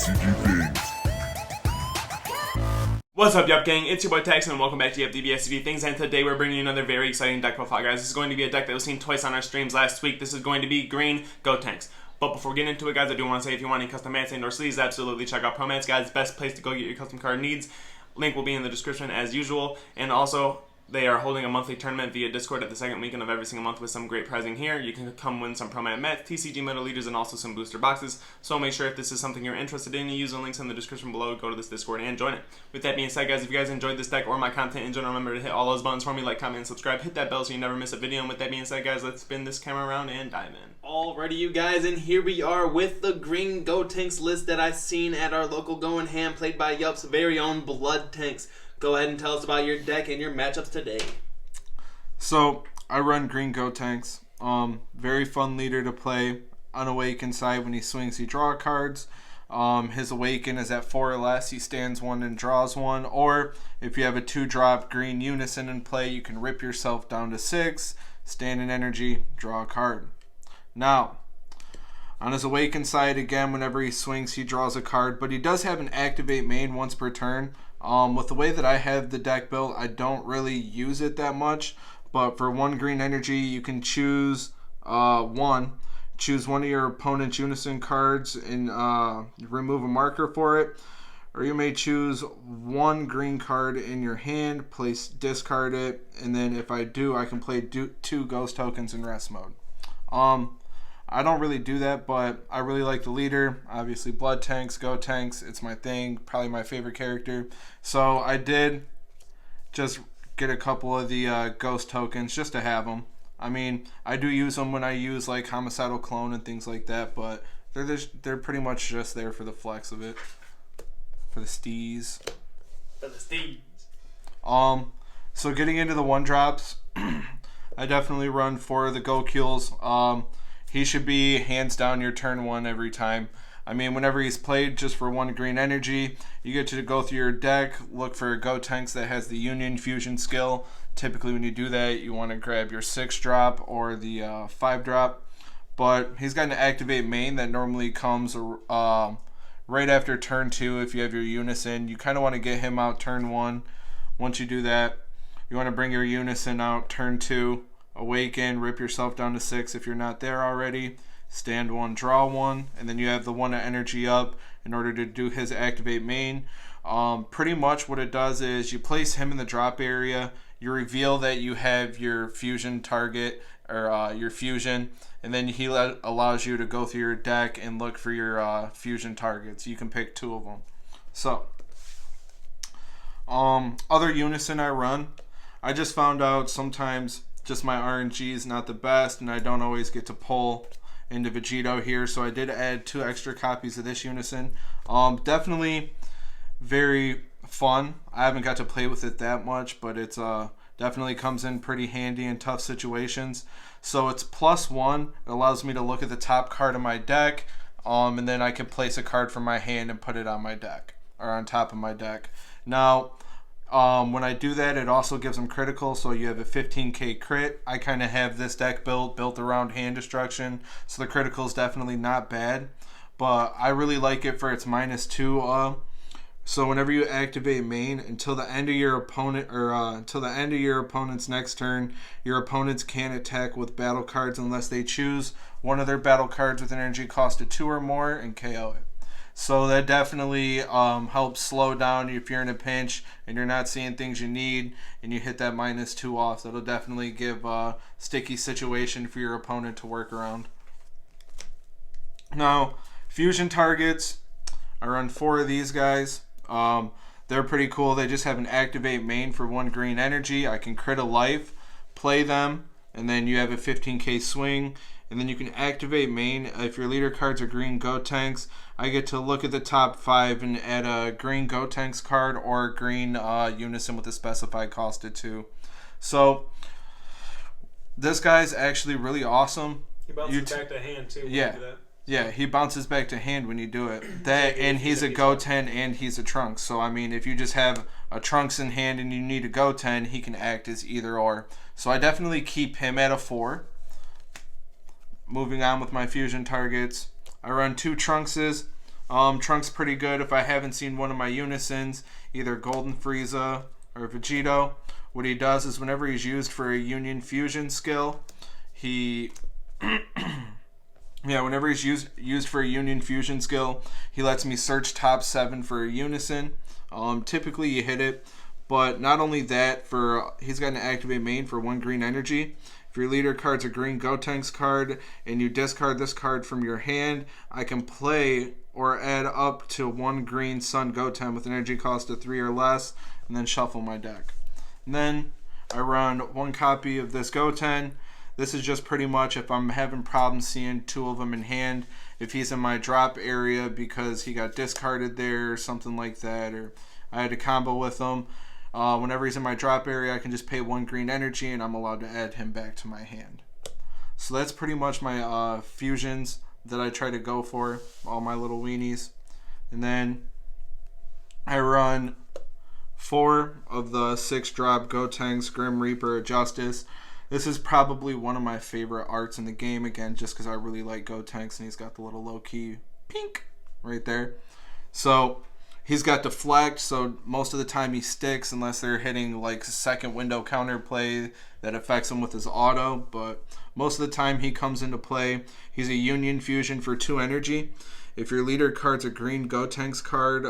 DBSCG things. What's up, Yuhp gang? It's your boy Tex, and welcome back to Yuhp DBSCG things. And today we're bringing you another very exciting deck profile, guys. This is going to be a deck that was seen twice on our streams last week. This is going to be green Gotenks. But before getting into it, guys, I do want to say if you want any custom mats and or sleeves, absolutely check out promats, guys. Best place to go get your custom card needs. Link will be in the description as usual. And also, they are holding a monthly tournament via Discord at the second weekend of every single month with some great prizing here. You can come win some Promat mats, TCG Metal Leaders, and also some booster boxes. So make sure if this is something you're interested in, you use the links in the description below, go to this Discord and join it. With that being said, guys, if you guys enjoyed this deck or my content in general, remember to hit all those buttons for me, like, comment, and subscribe. Hit that bell so you never miss a video. And with that being said, guys, let's spin this camera around and dive in. Alrighty, you guys, and here we are with the green Gotenks list that I seen at our local Going Ham, played by Yuhp's very own Blood Tanks. Go ahead and tell us about your deck and your matchups today. So, I run green Gotenks. Very fun leader to play. Unawakened side, when he swings, he draws cards. His awaken is at 4 or less. He stands 1 and draws 1. Or, if you have a 2-drop green Unison in play, you can rip yourself down to 6, stand in energy, draw a card. Now, on his awakened side, again, whenever he swings, he draws a card. But he does have an activate main once per turn. With the way that I have the deck built, I don't really use it that much. But for 1 green energy, you can choose choose one of your opponent's Unison cards and remove a marker for it. Or you may choose 1 green card in your hand, discard it, and then if I do, I can play 2 ghost tokens in rest mode. I don't really do that, but I really like the leader. Obviously, Blood Tanks, Gotenks, it's my thing, probably my favorite character. So I did just get a couple of the ghost tokens just to have them. I mean, I do use them when I use like Homicidal Clone and things like that, but they're pretty much just there for the flex of it, for the steez. So getting into the 1-drops, I definitely run 4 of the Go Kills. He should be hands down your turn 1 every time. I mean, whenever he's played just for 1 green energy, you get to go through your deck, look for a Gotenks that has the Union Fusion skill. Typically when you do that, you want to grab your 6-drop or the 5-drop. But he's got an activate main that normally comes right after turn 2 if you have your Unison. You kind of want to get him out turn 1. Once you do that, you want to bring your Unison out turn 2, awaken, rip yourself down to 6 if you're not there already. Stand 1, draw 1, and then you have the 1 energy up in order to do his activate main. Pretty much what it does is you place him in the drop area, you reveal that you have your fusion target, or your fusion, and then he allows you to go through your deck and look for your fusion targets. You can pick 2 of them. So, other Unison I run, I just found out sometimes just my RNG is not the best, and I don't always get to pull into Vegito here, so I did add 2 extra copies of this Unison. Definitely very fun. I haven't got to play with it that much, but it's definitely comes in pretty handy in tough situations. So it's +1. It allows me to look at the top card of my deck, and then I can place a card from my hand and put it on my deck, or on top of my deck. Now, when I do that, it also gives them critical, so you have a 15k crit. I kind of have this deck built around hand destruction, so the critical is definitely not bad, but I really like it for its -2. So whenever you activate main, until the end of your opponent, or until the end of your opponent's next turn, your opponents can't attack with battle cards unless they choose one of their battle cards with an energy cost of 2 or more and KO it. So that definitely helps slow down if you're in a pinch and you're not seeing things you need and you hit that -2 off. That'll definitely give a sticky situation for your opponent to work around. Now, fusion targets, I run 4 of these guys. They're pretty cool. They just have an activate main for 1 green energy. I can crit a life, play them, and then you have a 15k swing. And then you can activate main. If your leader cards are green Gotenks, I get to look at the top 5 and add a green Gotenks card or a green Unison with a specified cost of 2. So this guy's actually really awesome. He bounces back to hand too. Yeah. Yeah, he bounces back to hand when you do it. That, and he's a Goten and he's a Trunks. So I mean, if you just have a Trunks in hand and you need a Goten, he can act as either or. So I definitely keep him at a 4. Moving on with my fusion targets, I run 2 Trunkses. Trunk's pretty good if I haven't seen one of my Unisons, either Golden Frieza or Vegito. What he does is whenever he's used for a Union Fusion skill, whenever he's used for a Union Fusion skill, he lets me search top 7 for a Unison. Typically you hit it, but not only that, he's got an activate main for 1 green energy. If your leader card's a green Gotenks card and you discard this card from your hand, I can play or add up to 1 green Sun Goten with an energy cost of 3 or less, and then shuffle my deck. And then I run 1 copy of this Goten. This is just pretty much if I'm having problems seeing 2 of them in hand. If he's in my drop area because he got discarded there or something like that, or I had a combo with him, whenever he's in my drop area, I can just pay 1 green energy and I'm allowed to add him back to my hand. So that's pretty much my fusions that I try to go for, all my little weenies. And then I run 4 of the 6 drop Gotenks, Grim Reaper, Justice. This is probably one of my favorite arts in the game, again, just because I really like Gotenks and he's got the little low-key pink right there. So he's got deflect, so most of the time he sticks unless they're hitting like second window counterplay that affects him with his auto, but most of the time he comes into play. He's a Union Fusion for 2 energy. If your leader card's a green Gotenks card,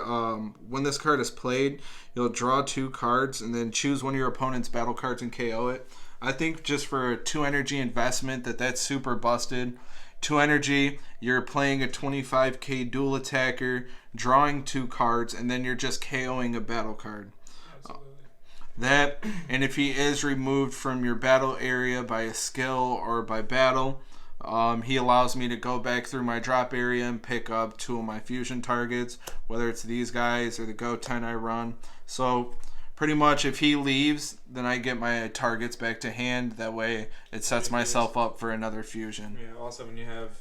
when this card is played, you'll draw 2 cards and then choose one of your opponent's battle cards and KO it. I think just for a 2 energy investment that's super busted. 2 energy, you're playing a 25k dual attacker, drawing 2 cards, and then you're just KOing a battle card. That, and if he is removed from your battle area by a skill or by battle, he allows me to go back through my drop area and pick up 2 of my fusion targets, whether it's these guys or the Goten I run. So pretty much if he leaves, then I get my targets back to hand. That way it sets myself up for another fusion. Yeah, also when you have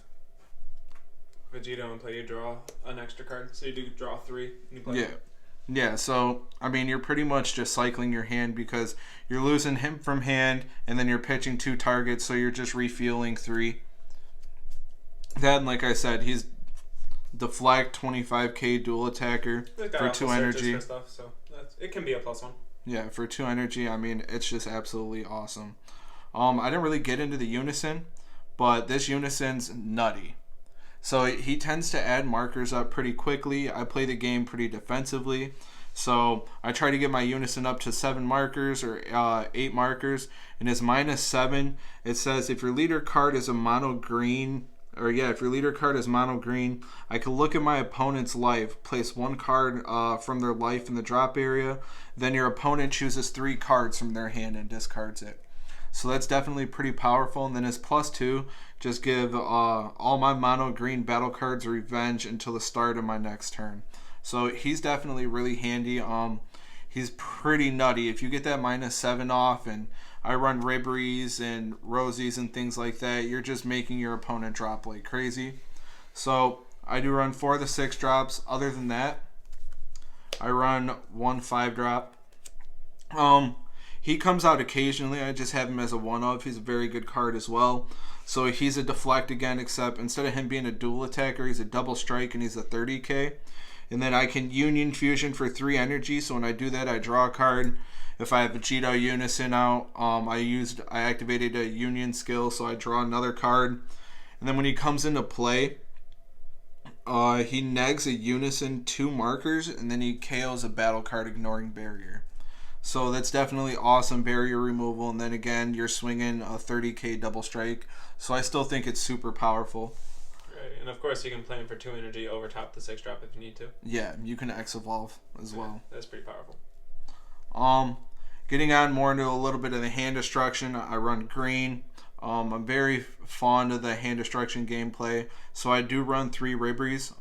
Vegito in play, you draw an extra card. So you do draw 3 and you play. Yeah, so I mean you're pretty much just cycling your hand because you're losing him from hand and then you're pitching 2 targets, so you're just refueling 3. Then, like I said, he's deflect, 25k dual attacker for 2 energy. For stuff, so it can be a +1. Yeah, for 2 energy, I mean, it's just absolutely awesome. I didn't really get into the Unison, but this Unison's nutty. So he tends to add markers up pretty quickly. I play the game pretty defensively. So I try to get my Unison up to 7 markers or 8 markers. And his -7, it says if your leader card is a mono green, if your leader card is mono green, I can look at my opponent's life, place 1 card from their life in the drop area, then your opponent chooses 3 cards from their hand and discards it. So that's definitely pretty powerful. And then his +2, just give all my mono green battle cards revenge until the start of my next turn. So he's definitely really handy. He's pretty nutty. If you get that -7 off, and I run Ribberies and Rosies and things like that, you're just making your opponent drop like crazy. So I do run 4 of the 6 drops. Other than that, I run 1 5-drop. He comes out occasionally. I just have him as a 1-of. He's a very good card as well. So he's a deflect again, except instead of him being a dual attacker, he's a double strike and he's a 30k. And then I can Union Fusion for 3 energy. So when I do that, I draw a card. If I have Vegito Unison out, I activated a Union skill, so I draw another card. And then when he comes into play, he negs a Unison 2 markers, and then he KOs a battle card ignoring barrier. So that's definitely awesome barrier removal. And then again, you're swinging a 30k double strike. So I still think it's super powerful. Right, and of course you can play him for 2 energy over top the 6 drop if you need to. Yeah, you can X evolve as well. That's pretty powerful. Getting on more into a little bit of the hand destruction, I run green. I'm very fond of the hand destruction gameplay, so I do run 3 Ribberies.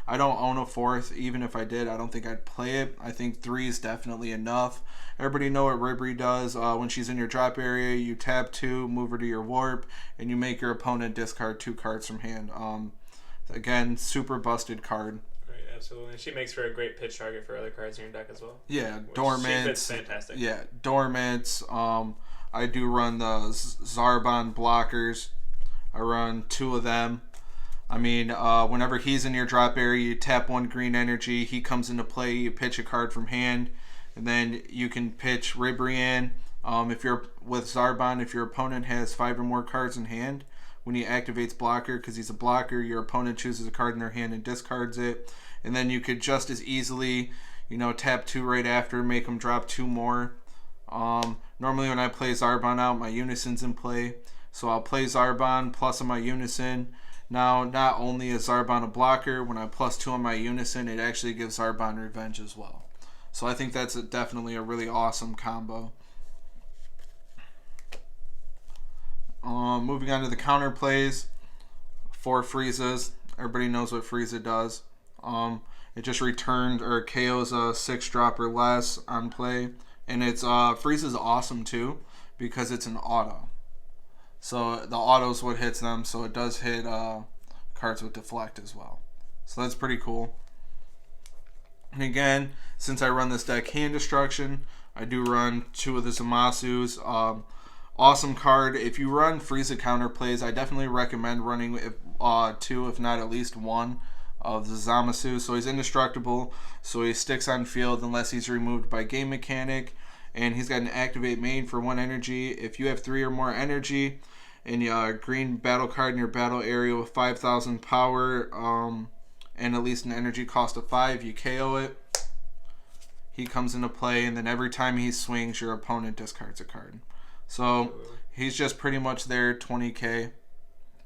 I don't own a 4th. Even if I did, I don't think I'd play it. I think 3 is definitely enough. Everybody know what Ribbery does. When she's in your drop area, you tap 2, move her to your warp, and you make your opponent discard 2 cards from hand. Again, super busted card. Right, absolutely. She makes for a great pitch target for other cards in your deck as well. Yeah, Dormants. She fits fantastic. Yeah, Dormants. I do run the Zarbon blockers. I run 2 of them. I mean, whenever he's in your drop area, you tap 1 green energy. He comes into play. You pitch a card from hand, and then you can pitch Ribrianne. If you're with Zarbon, if your opponent has 5 or more cards in hand, when he activates blocker, because he's a blocker, your opponent chooses a card in their hand and discards it. And then you could just as easily, tap 2 right after, make them drop 2 more. Normally when I play Zarbon out, my Unison's in play. So I'll play Zarbon plus on my Unison. Now, not only is Zarbon a blocker, when I plus 2 on my Unison, it actually gives Zarbon revenge as well. So I think that's definitely a really awesome combo. Moving on to the counter plays for Friezas. Everybody knows what Frieza does. It just returned or KOs a 6-drop or less on play. And it's Frieza's awesome too because it's an auto. So the auto is what hits them, so it does hit cards with deflect as well. So that's pretty cool. And again, since I run this deck hand destruction, I do run 2 of the Zamasus. Awesome card. If you run Frieza counter plays, I definitely recommend running 2, if not at least 1 of the Zamasu. So he's indestructible, so he sticks on field unless he's removed by game mechanic. And he's got an activate main for 1 energy. If you have 3 or more energy and a green battle card in your battle area with 5,000 power and at least an energy cost of 5, you KO it. He comes into play, and then every time he swings, your opponent discards a card. So he's just pretty much there, 20k.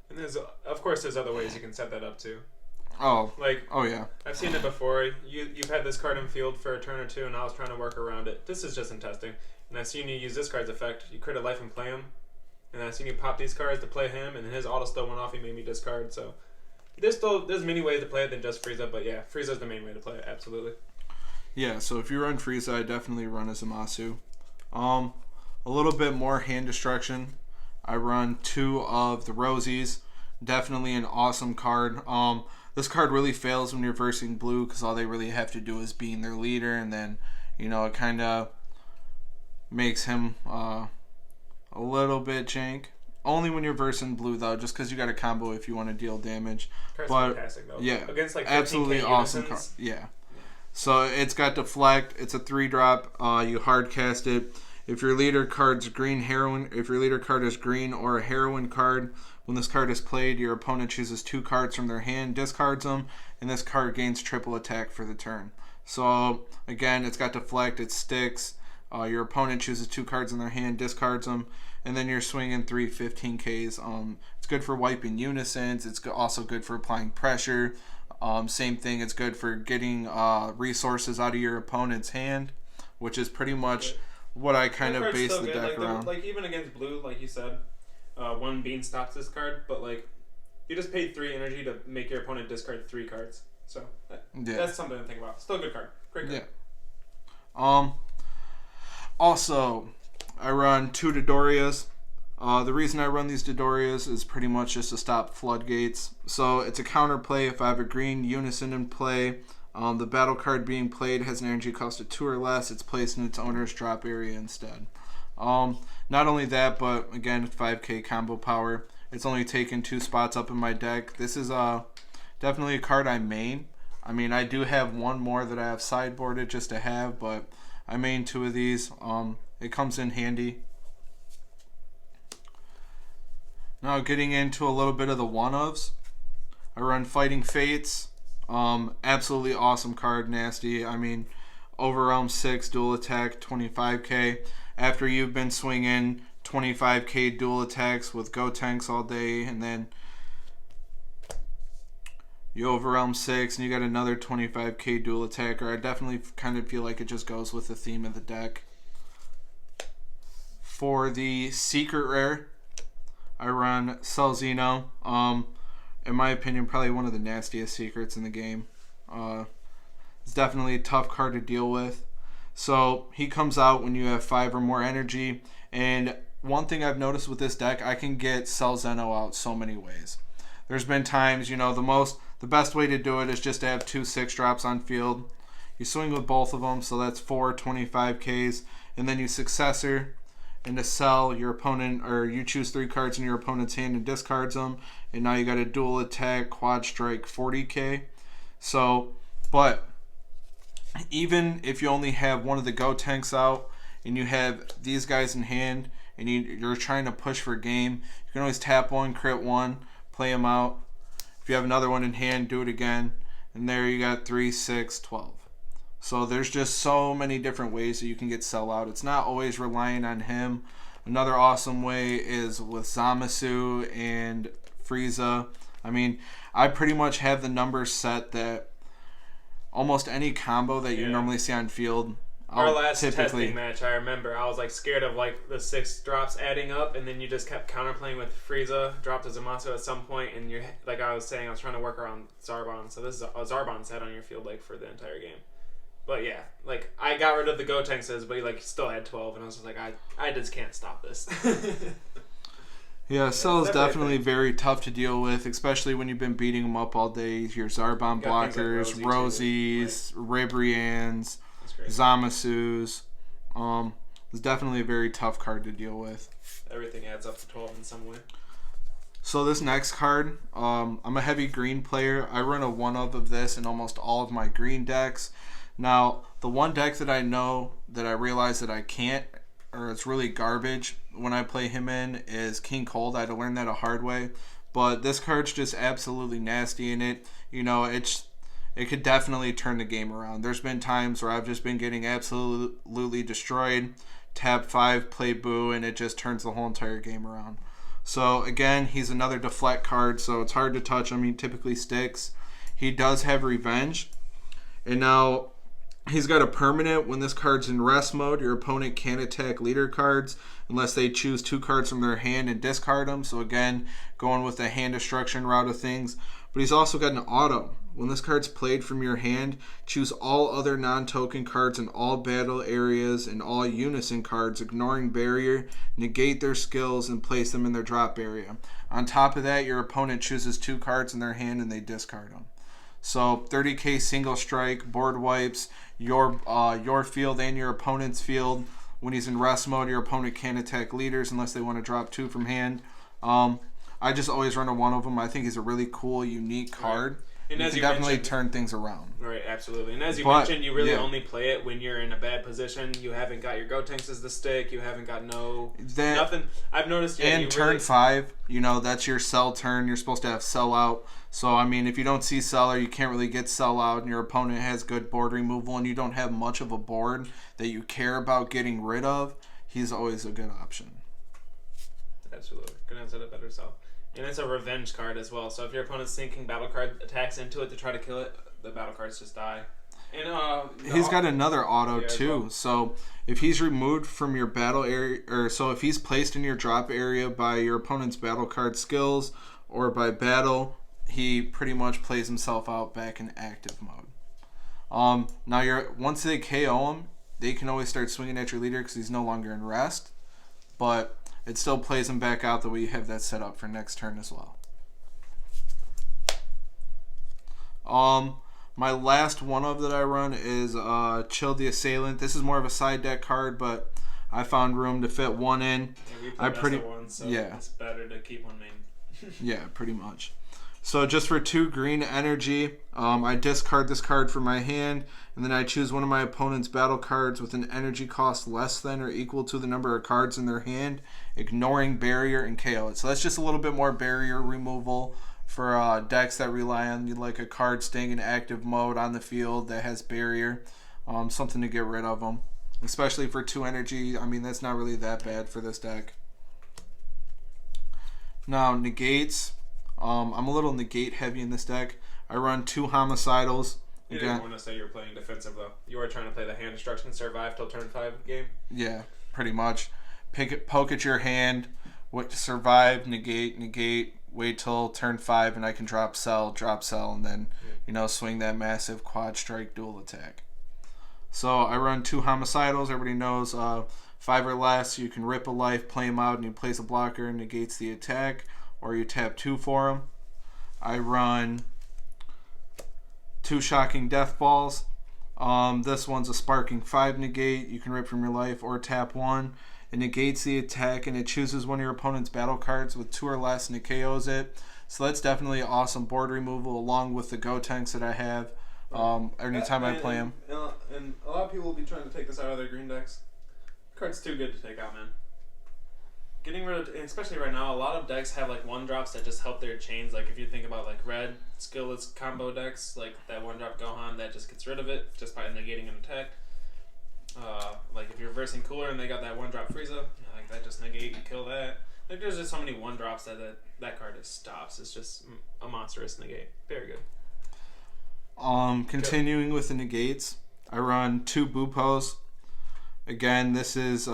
And of course there's other ways you can set that up too. Oh yeah. I've seen it before. You've had this card in field for a turn or 2, and I was trying to work around it. This is just in testing. And I've seen you use this card's effect. You crit a life and play him. And I've seen you pop these cards to play him, and then his auto still went off. He made me discard. So there's many ways to play it than just Frieza. But yeah, Frieza's the main way to play it. Absolutely. Yeah. So if you run Frieza, I definitely run as Zamasu. A little bit more hand destruction. I run 2 of the Rosies. Definitely an awesome card. This card really fails when you're versing blue because all they really have to do is being their leader, and then it kind of makes him a little bit jank. Only when you're versing blue though, just because you got a combo if you want to deal damage. Card's but fantastic though. Yeah, against like 15K absolutely awesome card. Yeah. So it's got deflect. It's a 3-drop. You hard cast it. If your leader card's green heroine, if your leader card is green or a heroine card, when this card is played, your opponent chooses 2 cards from their hand, discards them, and this card gains triple attack for the turn. So again, it's got deflect, it sticks. Your opponent chooses 2 cards in their hand, discards them, and then you're swinging 3 15Ks. It's good for wiping Unisons. It's also good for applying pressure. Same thing, it's good for getting resources out of your opponent's hand, which is pretty much what I kind of base the deck around. Like even against blue, like you said, 1 bean stops this card, but like you just paid 3 energy to make your opponent discard 3 cards. So that's something to think about. Still a good card. Great card. Yeah. Also, I run 2 Dodorias. The reason I run these Dodorias is pretty much just to stop floodgates. So it's a counter play. If I have a green Unison in play, the battle card being played has an energy cost of 2 or less. It's placed in its owner's drop area instead. Not only that, but again, 5k combo power. It's only taken 2 spots up in my deck. This is definitely a card I main. I mean, I do have 1 more that I have sideboarded just to have, but I main 2 of these. It comes in handy. Now getting into a little bit of the one-ofs. I run Fighting Fates. Absolutely awesome card, nasty. I mean, Overwhelm 6, dual attack, 25k. After you've been swinging 25k dual attacks with Gotenks all day, and then you Overwhelm 6, and you got another 25k dual attacker. I definitely kind of feel like it just goes with the theme of the deck. For the secret rare, I run Celzino. In my opinion, probably one of the nastiest secrets in the game. It's definitely a tough card to deal with. So he comes out when you have 5 or more energy. And one thing I've noticed with this deck, I can get Celzeno out so many ways. There's been times, the best way to do it is just to have 2 6-drops on field. You swing with both of them, so that's 4 25Ks. And then you successor. into cell your opponent, or you choose 3 cards in your opponent's hand and discards them, and now you got a dual attack quad strike 40k. So, but even if you only have one of the Gotenks out and you have these guys in hand and you're trying to push for game, you can always tap 1, crit 1, play them out. If you have another one in hand, do it again, and there you got 3, 6, 12. So there's just so many different ways that you can get sell out. It's not always relying on him. Another awesome way is with Zamasu and Frieza. I mean, I pretty much have the numbers set that almost any combo that you normally see on field, our last testing match, I remember I was like scared of like the 6 drops adding up, and then you just kept counterplaying with Frieza, dropped a Zamasu at some point, and you're like I was saying, I was trying to work around Zarbon. So this is a Zarbon set on your field like for the entire game. But yeah, like I got rid of the Gotenkses, but he like still had 12, and I was just like, I just can't stop this. Yeah, Cell is definitely very tough to deal with, especially when you've been beating them up all day. Your Zarbon blockers, like Rosies, Ribrians, Zamasus. It's definitely a very tough card to deal with. Everything adds up to 12 in some way. So this next card, I'm a heavy green player. I run a 1-of of this in almost all of my green decks. Now, the one deck that I know that I realize that I can't, or it's really garbage when I play him in, is King Cold. I had to learn that a hard way. But this card's just absolutely nasty in it. You know, it could definitely turn the game around. There's been times where I've just been getting absolutely destroyed. Tap 5, play Boo, and it just turns the whole entire game around. So, again, he's another deflect card, so it's hard to touch him. He typically sticks. He does have Revenge. And now, he's got a permanent. When this card's in rest mode, your opponent can't attack leader cards unless they choose 2 cards from their hand and discard them. So again, going with the hand destruction route of things. But he's also got an auto. When this card's played from your hand, choose all other non-token cards in all battle areas and all Unison cards, ignoring barrier, negate their skills, and place them in their drop area. On top of that, your opponent chooses 2 cards in their hand and they discard them. So 30k single strike, board wipes, your field and your opponent's field. When he's in rest mode, your opponent can't attack leaders unless they want to drop 2 from hand. I just always run a 1 of them. I think he's a really cool, unique card. Right. And as you definitely turn things around. Right, absolutely. And as you mentioned, you really only play it when you're in a bad position. You haven't got your Gotenks as the stick. You haven't got nothing. I've noticed. Yeah, and turn 5, that's your sell turn. You're supposed to have sell out. So, I mean, if you don't see seller, you can't really get sell out, and your opponent has good board removal, and you don't have much of a board that you care about getting rid of, he's always a good option. Absolutely. Couldn't have said it better yourself. And it's a revenge card as well. So if your opponent's sinking battle card attacks into it to try to kill it, the battle cards just die. And he's got another auto too. Well. So if he's removed from your battle area, or so if he's placed in your drop area by your opponent's battle card skills or by battle, he pretty much plays himself out back in active mode. Now once they KO him, they can always start swinging at your leader because he's no longer in rest. But it still plays him back out the way you have that set up for next turn as well. My last 1-of that I run is Chill the Assailant. This is more of a side deck card, but I found room to fit 1 in. Yeah, we play one, so it's better to keep one main. Yeah, pretty much. So just for 2 green energy, I discard this card from my hand, and then I choose one of my opponent's battle cards with an energy cost less than or equal to the number of cards in their hand, ignoring barrier and KO it. So that's just a little bit more barrier removal for decks that rely on like a card staying in active mode on the field that has barrier, something to get rid of them. Especially for 2 energy, I mean, that's not really that bad for this deck. Now, Negates. I'm a little negate heavy in this deck. I run 2 homicidals. You didn't want to say you were playing defensive though. You were trying to play the hand destruction, survive till turn 5 game. Yeah, pretty much. Poke at your hand, survive, negate, wait till turn 5, and I can drop cell, and then swing that massive quad strike dual attack. So I run 2 homicidals. Everybody knows 5 or less. You can rip a life, play him out, and you place a blocker and negates the attack. Or you tap 2 for them. I run 2 Shocking Death Balls. This one's a Sparking 5 negate. You can rip from your life or tap 1. It negates the attack, and it chooses one of your opponent's battle cards with 2 or less, and it KOs it. So that's definitely awesome board removal, along with the Gotenks that I have anytime I play them. And a lot of people will be trying to take this out of their green decks. Card's too good to take out, man. Getting rid of, especially right now, a lot of decks have like 1-drops that just help their chains. Like if you think about like red skillless combo decks, like that 1-drop Gohan that just gets rid of it just by negating an attack. Like if you're reversing Cooler and they got that 1-drop Frieza, like that just negate and kill that. Like there's just so many 1-drops that card just stops. It's just a monstrous negate. Very good. Continuing with the negates, I run 2 Bupos. Again, this is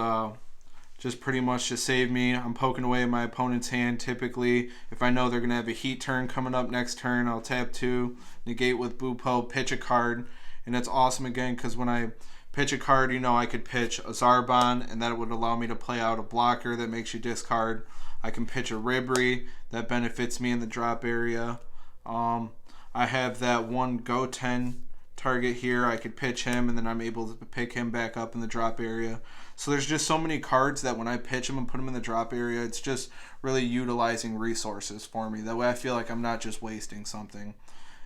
just pretty much to save me. I'm poking away at my opponent's hand. Typically, if I know they're going to have a heat turn coming up next turn, I'll tap 2, negate with Bupo, pitch a card. And it's awesome again because when I pitch a card, I could pitch a Zarbon, and that would allow me to play out a blocker that makes you discard. I can pitch a Ribri that benefits me in the drop area. I have that one Goten target here. I could pitch him, and then I'm able to pick him back up in the drop area. So there's just so many cards that when I pitch them and put them in the drop area, it's just really utilizing resources for me. That way I feel like I'm not just wasting something.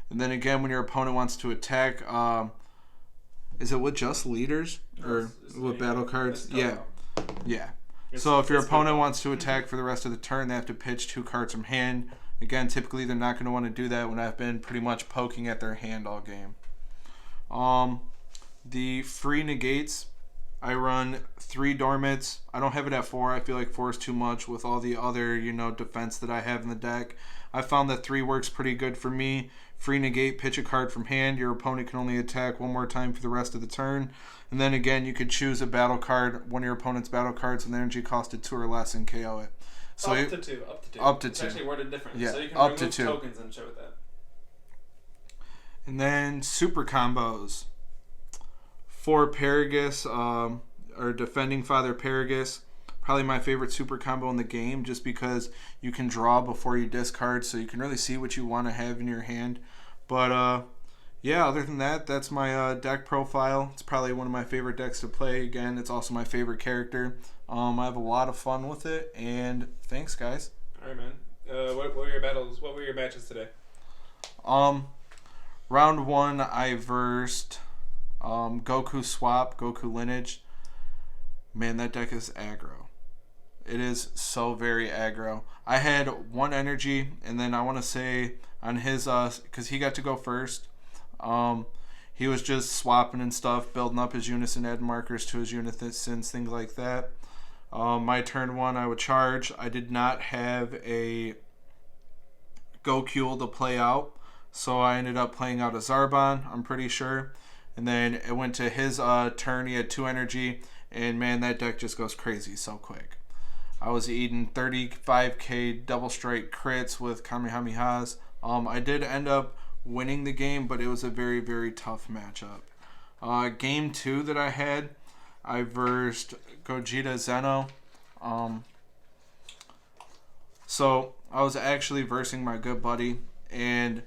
And then again, when your opponent wants to attack, is it with just leaders or with battle cards? Yeah. So if your opponent wants to attack for the rest of the turn, they have to pitch 2 cards from hand. Again, typically they're not going to want to do that when I've been pretty much poking at their hand all game. The free negates, I run 3 Dormits. I don't have it at 4. I feel like 4 is too much with all the other, defense that I have in the deck. I found that 3 works pretty good for me. Free negate, pitch a card from hand. Your opponent can only attack 1 more time for the rest of the turn. And then again, you could choose a battle card, one of your opponent's battle cards, and the energy costed 2 or less, and KO it. So up to two. It's actually worded different. Yeah, so you can up remove to 2 tokens and show it that. And then super combos. 4 Paragus, or Defending Father Paragus. Probably my favorite super combo in the game, just because you can draw before you discard, so you can really see what you want to have in your hand. But yeah, other than that, that's my deck profile. It's probably one of my favorite decks to play. Again, it's also my favorite character. I have a lot of fun with it, and thanks, guys. All right, man. What were your battles? What were your matches today? Round 1, I versed Goku Swap, Goku Lineage. Man, that deck is aggro. It is so very aggro. I had 1 energy, and then I want to say on his, because he got to go first, he was just swapping and stuff, building up his Unison, adding markers to his Unisons, things like that. My turn 1, I would charge. I did not have a Goku to play out, so I ended up playing out a Zarbon, I'm pretty sure. And then it went to his turn. He had 2 energy, and man, that deck just goes crazy so quick. I was eating 35k double strike crits with Kamehamehas. I did end up winning the game, but it was a very, very tough matchup. Game 2 that I had, I versed Gogeta Zeno. So I was actually versing my good buddy, and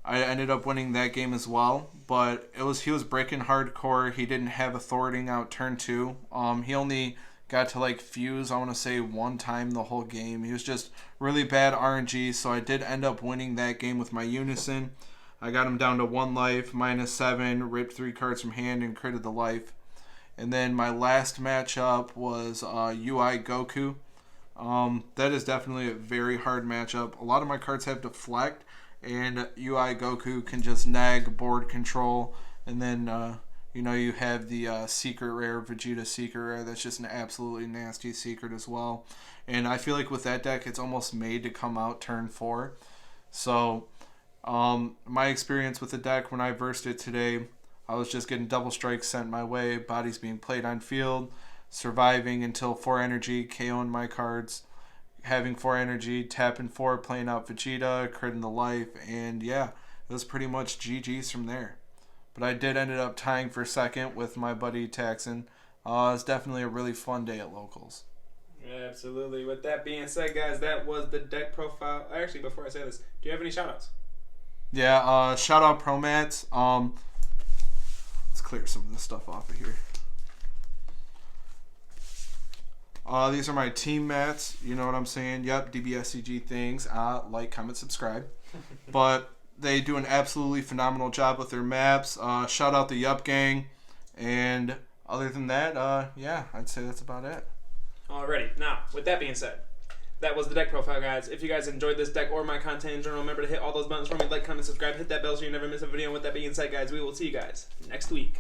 I ended up winning that game as well. But he was breaking hardcore. He didn't have authority out turn 2. He only got to fuse, I want to say, 1 time the whole game. He was just really bad RNG, so I did end up winning that game with my Unison. I got him down to 1 life, -7, ripped 3 cards from hand, and critted the life. And then my last matchup was UI Goku. That is definitely a very hard matchup. A lot of my cards have deflect, and UI Goku can just nag board control, and then you have the secret rare, Vegeta secret rare. That's just an absolutely nasty secret as well. And I feel like with that deck, it's almost made to come out turn 4. So my experience with the deck when I versed it today, I was just getting double strikes sent my way, bodies being played on field, surviving until 4 energy, KOing my cards, having 4 energy, tapping 4, playing out Vegeta, critting the life, and yeah, it was pretty much GG's from there. But I did ended up tying for second with my buddy Taxon. It was definitely a really fun day at Locals. Yeah, absolutely. With that being said, guys, that was the deck profile. Actually, before I say this, do you have any shoutouts? Yeah, shout out Promats. Let's clear some of this stuff off of here. These are my team mats. You know what I'm saying? Yep, DBSCG things. Like, comment, subscribe. But they do an absolutely phenomenal job with their maps. Shout out the Yuhp gang. And other than that, yeah, I'd say that's about it. Alrighty. Now, with that being said, that was the deck profile, guys. If you guys enjoyed this deck or my content in general, remember to hit all those buttons for me. Like, comment, subscribe, hit that bell so you never miss a video. And with that being said, guys, we will see you guys next week.